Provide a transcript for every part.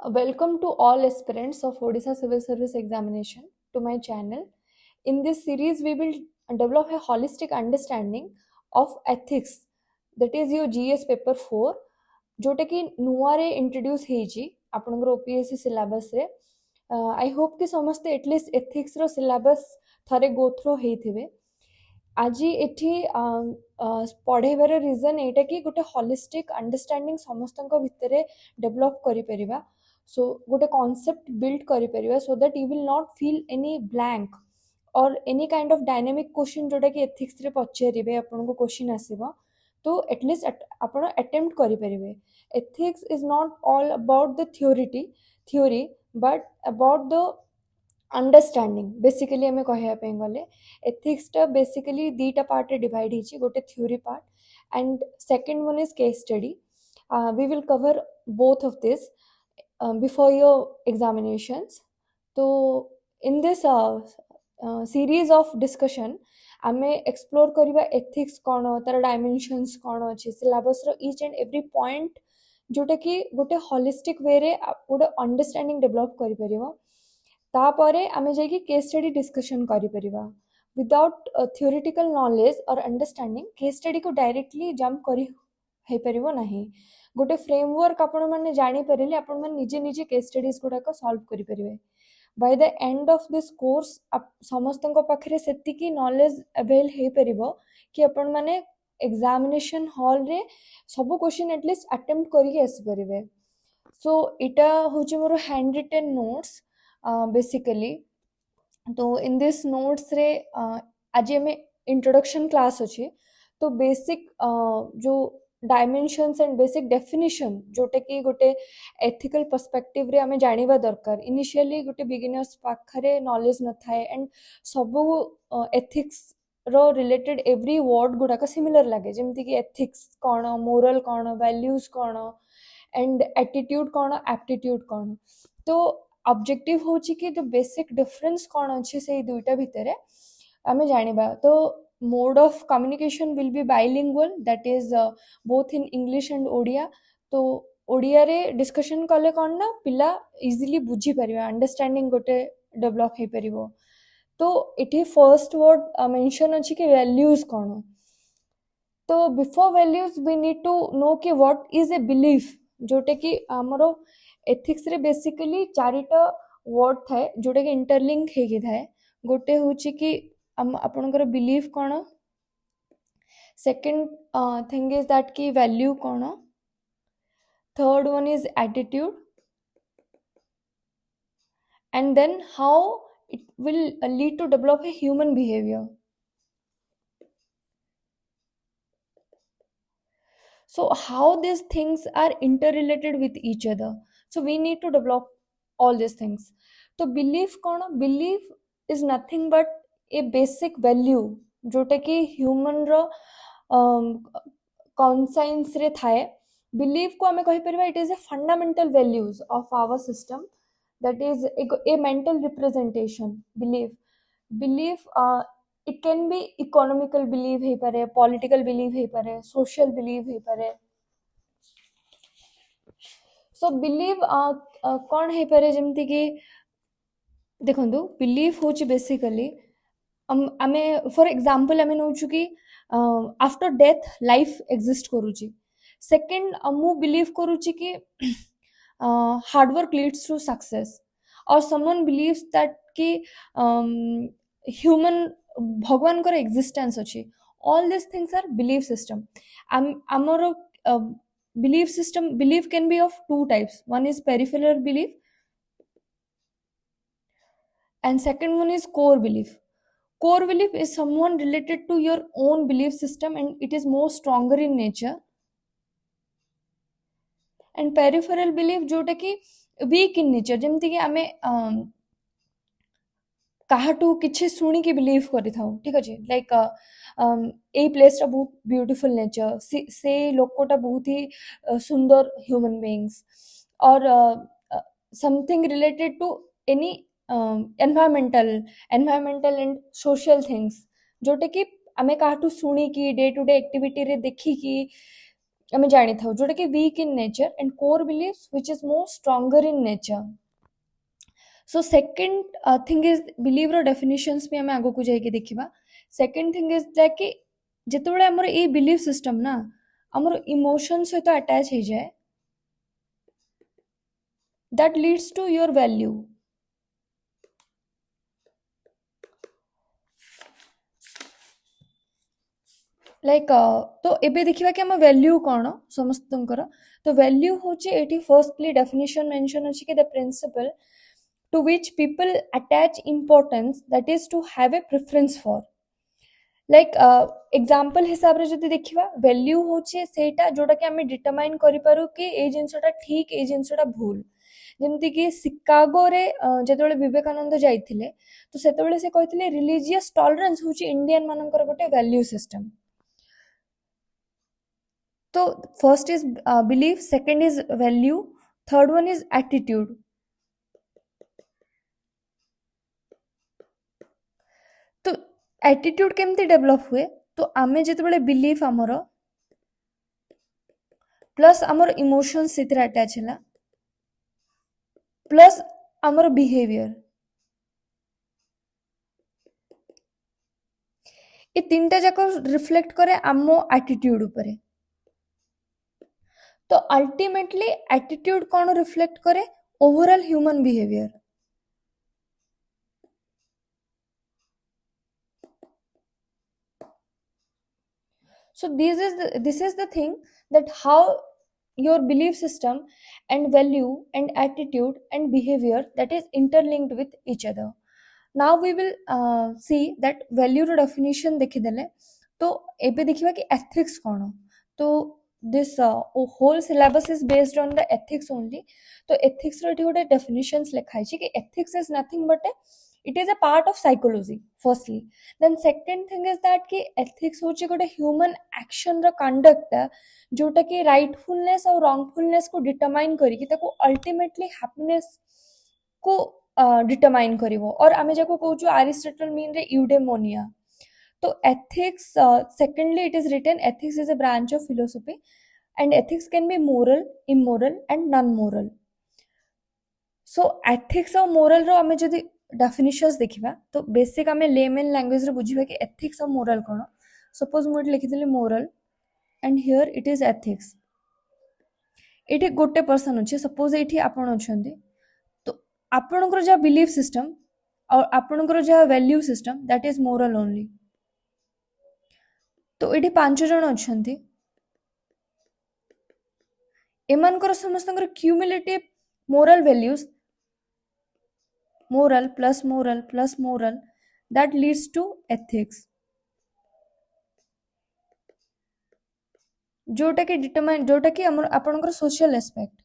Welcome to all aspirants of Odisha Civil Service Examination to my channel. In this series, we will develop a holistic understanding of ethics, that is your GS paper 4, जोटा कि नुआरे introduce hazy आपनकर OPSC syllabus रे. I hope कि समस्ते at least ethics रो syllabus थरे गो throw हेइथिबे. आज एठी पढ़ेबार region एटा कि गोटे होलिस्टिक अंडरस्टैंडिंग समस्त भितर डेवलप करि परिबा. सो गोटे कॉन्सेप्ट बिल्ड करि परिबा so that you will not feel any blank और any kind of dynamic question जोटा कि एथिक्स रे पचारिबे आपनको क्वेश्चन आसीबो तो एटलिस्ट आपण अटेम्प्ट करि परिबे. Ethics is not all about the theory but about the understanding. Basically आम कहवाई गले एथिक्स टा बेसिकली दीटा पार्ट रे डिवाइड होची. गोटे theory part and second one is case study. We will cover both of this before your examinations. तो in this series of discussion आमे एक्सप्लोर करबा एथिक्स कौन तार डायमेंशंस कौन अच्छे सिलेबस रो ईच एंड एवरी पॉइंट जोटा कि गोटे होलिस्टिक वे रे गोटे अंडरस्टैंडिंग डेवलप करि परिबो. तापरे आमे जाइए केस स्टडी डिस्कशन करि परिबा. विदाउट थ्योरेटिकल नॉलेज और अंडरस्टैंडिंग केस स्टडी को डायरेक्टली जंप करि हे परिबो नाही. गोटे फ्रेमवर्क आपण माने जानि परिले आपण माने निजे निजे केस स्टडीज गुडा को सॉल्व करि परिबे. By the end of this course समस्तଙ୍କ पाखरे सेतिकी नॉलेज अवेल हे परिबो कि आपण माने एग्जामिनेशन हॉल रे सब क्वेश्चन एटलीस्ट अटेम्प्ट करिके आसी परिबे. सो इटा होची मोर हैंड रिटन नोट्स बेसिकली. तो इन दिस नोट्स रे आज हमें इंट्रोडक्शन क्लास अच्छे. तो बेसिक जो डायमेंशंस एंड बेसिक डेफिनिशन जोटा कि गोटे एथिकल पर्सपेक्टिव रे हमें जानिबा दरकार. इनिशियली गोटे बिगिनर्स पाखरे नॉलेज न थाए एंड सब एथिक्स रो रिलेटेड एवरी वर्ड गुड़ाक सिमिलर लगे जमती कि एथिक्स कौन, मोरल कौन, वैल्यूज कौन एंड एटीट्यूड कौन, एप्टीट्यूड कौन. तो ऑब्जेक्टिव होची कि जो बेसिक डिफरेंस कौन अच्छे से दुईटा भितर आमे जानिबा. तो mode of communication will be bilingual that is both in English and Odia. तो ओडिया रे डिस्कशन कले कौन ना पिला इजिली बुझी परिबा, अंडरस्टैंडिंग गोटे डेवलप हे परिबो. तो इठी फर्स्ट वर्ड मेंशन अछि कि वैल्यूज कौन. तो before values we need to know कि व्हाट इज ए बिलीफ जोटे कि हमरो एथिक्स रे बेसिकली चारिटा वर्ड थाए जोटा कि इंटरलिंक हेकी थाए. गोटे होची कि आपनकर बिलीफ कौन. सेकंड थिंग इज दैट कि वैल्यू कौन. Third one is attitude and then how it will lead to develop a human behavior. So how these things are interrelated with each other, so we need to develop all these things. तो belief कौन. belief is nothing but a basic value जोटा कि human रो conscience रे थाए. belief को हमें कहि परिबा it is a fundamental values of our system, that is a mental representation. belief it can be economical belief हे पारे, political belief हे पारे, social belief हे पारे. so belief कौन हे पारे जमती कि देखंतु belief होची बेसिकली आमे फॉर एग्जांपल आमे नउछु कि आफ्टर डेथ लाइफ एग्जिस्ट करूची. सेकंड मु बिलीव करूची कि hard work leads to success. और समवन बिलीव्स दैट कि ह्यूमन भगवान कर एग्जिस्टेंस अछि. All this things are belief system. आमर belief system belief can be of two types. One is peripheral belief and second one is core belief. Core belief is someone related to your own belief system and it is more stronger in nature. And peripheral belief जोटा कि weak in nature जमती कि आमे काहाटू किछि सुनी के believe करि थाउ. ठीक अछि. लाइक ए प्लेस टा बहुत ब्यूटीफुल नेचर, से लोकोटा बहुत ही सुंदर ह्यूमन बीइंग्स और something related to any environmental and social things जोटे कि आमे काहाटू सुनी कि डे टू डे एक्टिविटी रे देखी कि आम जानी था जोटा कि weak in nature and core beliefs which is more stronger in nature. So second thing is belief रो डेफिनेशंस भी आम आगो को जाके देखिबा. सेकेंड थिंग इज दैट कि जेतेबेले हमर ए बिलीव सिस्टम ना हमर इमोशन सहित अटैच हो जाए that leads to your value. Like तो एबे देखिबा कि हम वैल्यू कौन समस्तंकर. तो वैल्यू होचे एटी फर्स्टली डेफिनेशन मेंशन अछि कि the principle to which people attach importance, that is to have a preference for. Like example हिसाब रे जदि देखिबा वैल्यू होचे सेटा जोटा कि हमें डिटरमाइन करि पारू कि ए जिंसटा ठीक ए जिंसटा भूल. जेमति कि शिकागो रे जेतेबेले विवेकानंद जाइथिले तो सेतेबेले से कहिथिले रिलीजियस टॉलरेंस होची इंडियन मानकर गोटे वैल्यू सिस्टम. तो first is belief, second is value, third one is attitude. तो एटीट्यूड केमती डेवलप हुए तो आमे जेतेबेले बिलीफ हमर प्लस हमर इमोशंस सेतिर अटैच हैला प्लस हमर बिहेवियर ए तीनटा जाक रिफ्लेक्ट करे आमो एटीट्यूड ऊपर. तो अल्टीमेटली एटीट्यूड कौन रिफ्लेक्ट करे overall human behaviour. So this is the thing that how your belief system and value and attitude and behavior that is interlinked with each other. Now we will see that value रो definition देखिदेले तो एबे देखिबा कि ethics कौन. तो this whole syllabus is based on the ethics only. तो ethics रो एठी गोटे definitions लिखा है कि ethics is nothing but it is a part of psychology firstly. Then second thing is that कि ethics होची गोटे human action रो conduct जोटा कि rightfulness और wrongfulness को determine करी कि ताको ultimately happiness को डिटरमाइन करिवो. और आमे जाको कहूछु अरिस्टोटल मीन रे यूडेमोनिया. तो ethics secondly it is written ethics is a branch of philosophy and ethics can be moral, immoral and non moral. So ethics और मोरल रो आमे जदि डेफिनेशंस देखिबा तो बेसिक आमे लेमन लैंग्वेज रे बुझिबा कि एथिक्स और मोरल कोन. सपोज मु लिखि देली moral and here it is ethics. एठी गोटे पर्सन अछि, सपोज एठी आपण अछंती तो आपणकर जहाँ बिलीफ सिस्टम और आपणकर जहाँ value system that is moral only. तो ये 5 जन अछंती एमानकर समस्तंकर cumulative moral values moral plus moral that leads to ethics जोटा कि डिटरमाइन जोटा कि आपणकर सोशल एस्पेक्ट.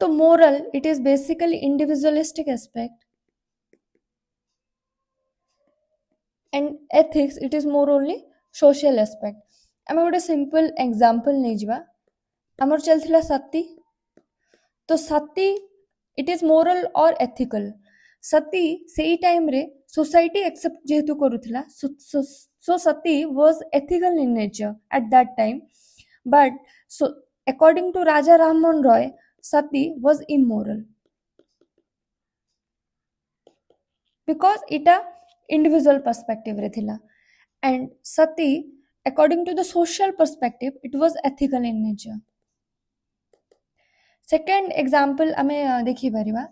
तो moral it is basically individualistic aspect and ethics it is more only social aspect. आमे गोटे सिंपल एग्जांपल नै जिबा. हमर चलथिला सती तो सती इट इज मोरल और एथिकल. सती सेई टाइम रे सोसाइटी एक्सेप्ट जेहेतु करूथिला so sati was ethical in nature at that time. But so according to Raja Rammohan Roy sati was immoral because इटा individual perspective रे थिला. and sati according to the social perspective it was ethical in nature. second example आमे देखि परिबा.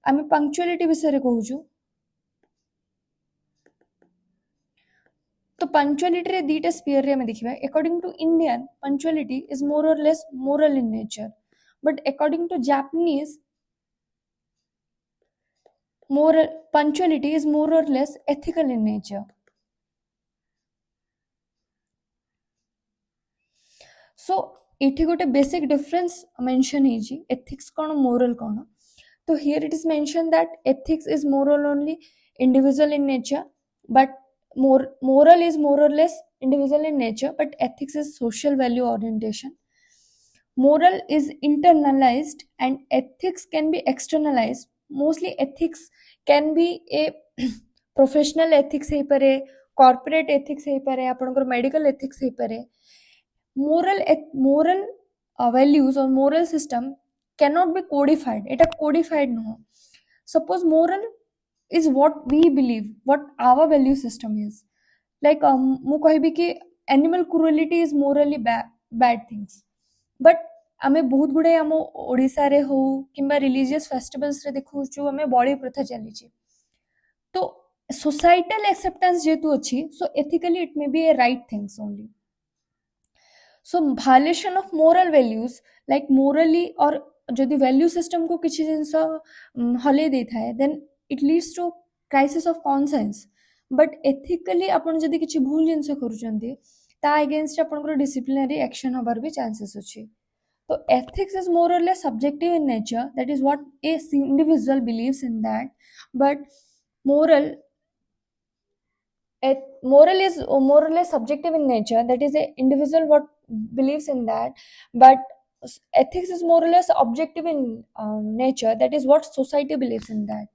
आमे punctuality विषय रे कहूछु. तो punctuality रे दीटा स्फीयर रे आमे देखिबा. according to indian punctuality is more or less moral in nature, but according to japanese moral punctuality is more or less ethical in nature. So एठी गोटे बेसिक डिफरेंस मेंशन हेजी एथिक्स कोन moral कोन. तो here it is mentioned that ethics is moral only individual in nature, but moral is more or less individual in nature, but ethics is social value orientation. Moral is internalized and ethics can be externalized. Mostly ethics can be a professional ethics ହେଇପାରେ, corporate ethics हो पारे, आपनकर medical ethics हो पारे. Moral values or moral system cannot be codified. Eta codified no. Suppose moral is what we believe, what our value system is. Like mu कहबी कि animal cruelty is morally bad things. But आमे बहुत गुड़े आम ओडिशा रे हो किंबा religious festivals रे देखुछु आमे बळी प्रथा चलीची. तो सोसाइटल एक्सेप्टेंस जेतु अछि, so ethically it may be a right things only. So violation of moral values, like morally or जदि value system को किसी जिनस हले देता है, then it leads to crisis of conscience. But ethically अपन जदि किसी भूल जिनस करूचंती ता against आपनकर disciplinary action होबार भी chances अछि. So ethics is more or less subjective in nature. That is what a individual believes in that. But moral moral is more or less subjective in nature. That is a individual what believes in that. But ethics is more or less objective in nature. That is what society believes in that.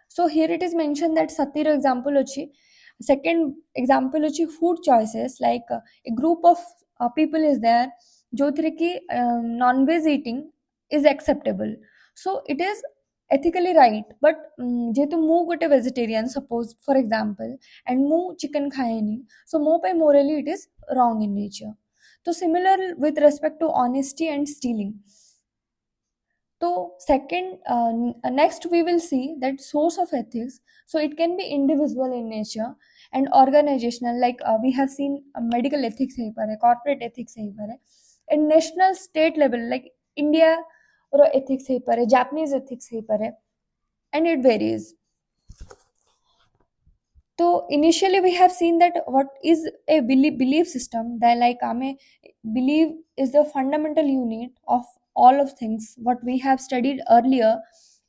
So here it is mentioned that satira example achi. Second example achi food choices, like a group of people is there जो थ्रे कि non-veg eating is acceptable. So it is ethically right. But जेहेतु मु गोटे vegetarian suppose for example and मु chicken खाएनी, so मो पे morally it is wrong in nature. तो similar with respect to honesty and stealing. So second, next we will see that source of ethics. So it can be individual in nature and organizational, like we have seen medical ethics hai pare, corporate ethics hai pare, and national state level like India or ethics hai pare, Japanese ethics hai pare, and it varies. So initially we have seen that what is a belief system, that like belief is the fundamental unit of all of things what we have studied earlier.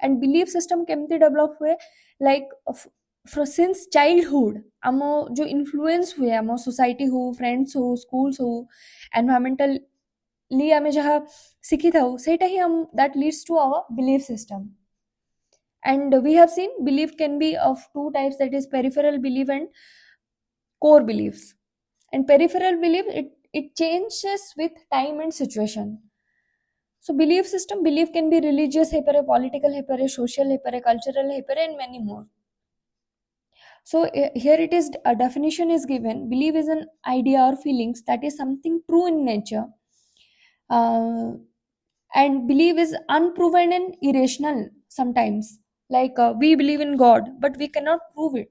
And belief system केमती develop हुए, like since childhood आमो जो influence हुए आमो society हो, friends हो, schools हो, environmentally आमे जहाँ सीखी था सेटा ही हम that leads to our belief system. And we have seen belief can be of two types, that is peripheral belief and core beliefs. And peripheral belief, it changes with time and situation. So belief system, belief can be religious, political, social, cultural, and many more. So here it is, a definition is given. Belief is an idea or feelings that is something true in nature. And belief is unproven and irrational sometimes. Like we believe in God, but we cannot prove it.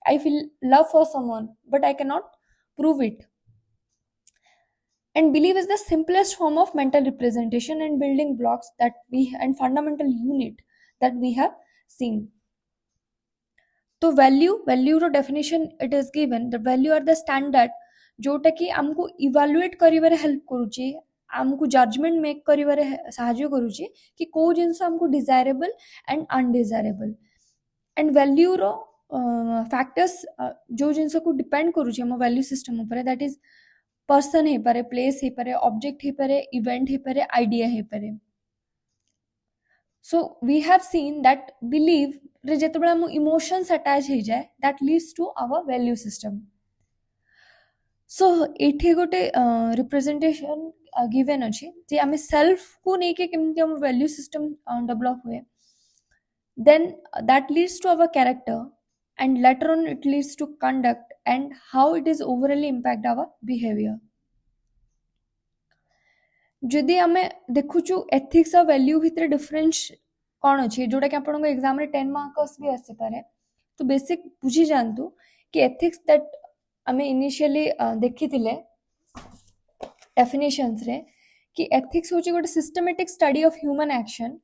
I feel love for someone, but I cannot prove it. And belief is the simplest form of mental representation and building blocks that we and fundamental unit that we have seen. So value रो definition it is given. The value are the standard जोटा कि हमको evaluate करिवारे help करूची, हमको judgment make करिवारे साहाଯ୍य करूची कि को जिनस हमको desirable and undesirable. And value row factors जो जिनस को depend करूची हम value system ऊपर, that is person हे पारे, place हे पारे, object हे पारे, event हे पारे, idea हे पारे. So we have seen that belief रे जेतेबेला हम emotions attach हे जाए, that leads to our value system. So एठी गोटे representation given अछि जे आमे self को नेके केमति हम value system develop हुए, then that leads to our character, and later on it leads to conduct and how it is overall impact our behavior. जदि आमे देखुछु ethics और value भितर difference कौन अछि जोटा कि आपन को एग्जाम रे 10 मार्क्स भी आसे पारे, तो बेसिक बुझी जानतु कि ethics that आमे इनिशियली देखिथिले डेफिनेशंस रे कि ethics होची गोटे systematic study of human action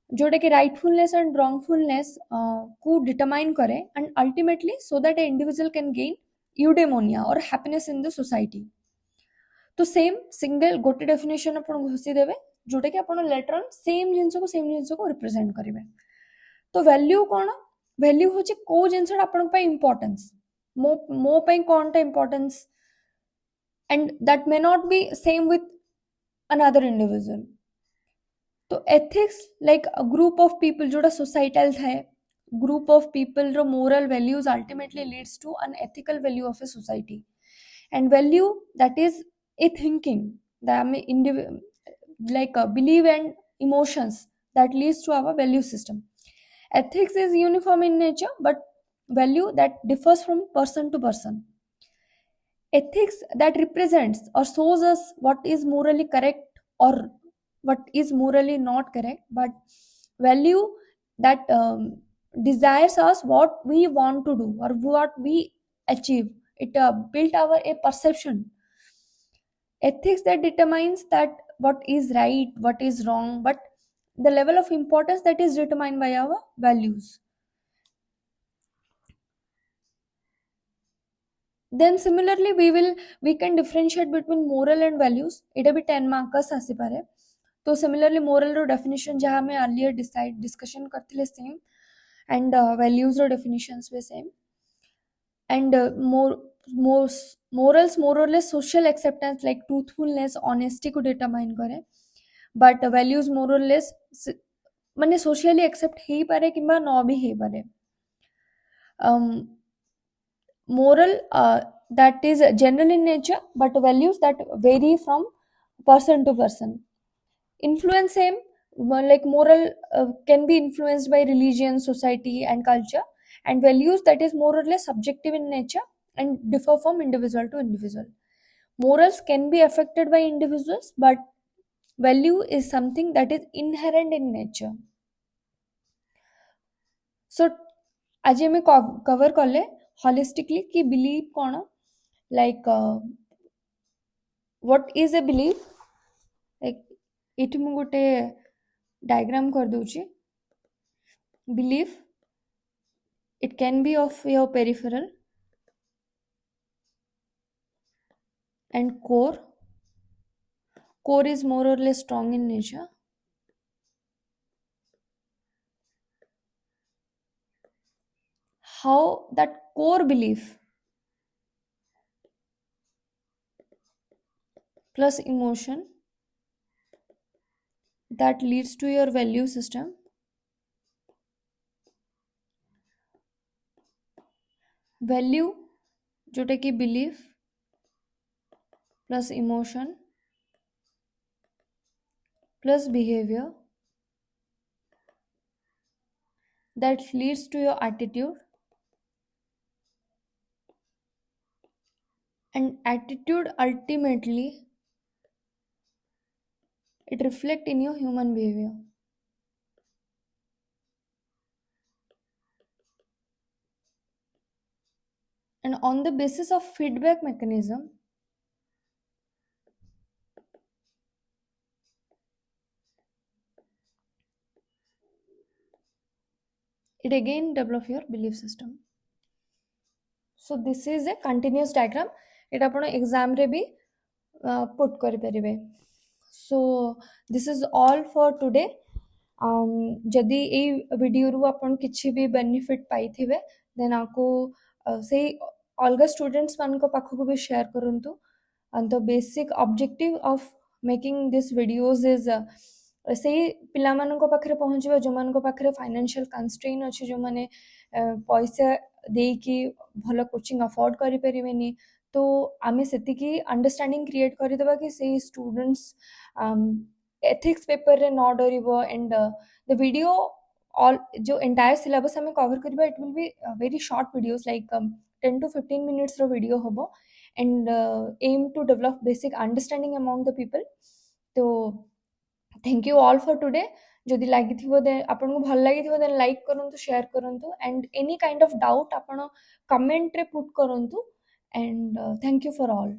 जोटा कि rightfulness and wrongfulness को determine करे, and ultimately so that an individual can gain eudaimonia or happiness in the society. तो सेम सिंगल गोटे डेफिनेशन अपन घोषी देवे जोटा कि अपन लेटर ऑन सेम जिंस को रिप्रेजेंट करेंगे. तो वैल्यू कौन, वैल्यू होची को जिंसटा अपन पे इंपोर्टेंस, मो पे कोनटा importance, and that may not be same with another individual. तो ethics like a group of people जोटा सोसाइटल थाए group of people ro moral values ultimately leads to an ethical value of a society, and value that is a thinking that like a belief and emotions that leads to our value system. Ethics is uniform in nature, but value that differs from person to person. Ethics that represents or shows us what is morally correct or what is morally not correct, but value that desires us what we want to do or what we achieve. It built our a perception. Ethics that determines that what is right, what is wrong, but the level of importance that is determined by our values. Then similarly we can differentiate between moral and values. It भी 10 markers ଆସିପାରେ. तो similarly moral रो definition जहाँ मैं earlier discussion करथिले same, and values row definitions भी same, and morals more or less social acceptance like truthfulness honesty को determine करे, but values more or less माने socially accept हेई पारे किंबा न भी हेई पारे. Moral that is general in nature, but values that vary from person to person. Influence same, like moral can be influenced by religion, society and culture, and values that is more or less subjective in nature and differ from individual to individual. Morals can be affected by individuals, but value is something that is inherent in nature. So आज आम cover कले holistically कि belief कौन, like what is a belief, like it मु गोटे diagram कर दूची. Belief, it can be of your peripheral and core. Core is more or less strong in nature. How that core belief plus emotion that leads to your value system. Value जोटा कि belief plus emotion plus behavior that leads to your attitude, and attitude ultimately it reflect in your human behavior. And on the basis of feedback mechanism, it again develop your belief system. So this is a continuous diagram. It आपण exam रे भी put करि परिबे. So this is all for today. जदि ए video रु आपण किछि भी बेनिफिट पाइथिबे देन आको से अलगा स्टूडेंट्स मान को पाखु को भी शेयर करंतु. And the basic objective of making this videos is से पिला मान को पाखरे पहुंचबा जो मान को पाखरे फाइनेंशियल कंस्ट्रेन अछि, जो माने पैसा दे कि भलो कोचिंग अफोर्ड करि परिबेनी, तो आमे सेति की अंडरस्टैंडिंग क्रिएट करि देबा कि से स्टूडेंट्स ethics paper रे न डरिबो. And the video all जो entire syllabus हमें cover करिबा, it will be very short videos like 10 to 15 minutes row video होबो, and aim to develop basic understanding among the people. तो thank you all for today. जदि लागिथिबो दे आपन को भल लागिथिबो then like करंतु, शेयर करंतु, and any kind of doubt आपन comment रे पुट करंतु. And thank you for all.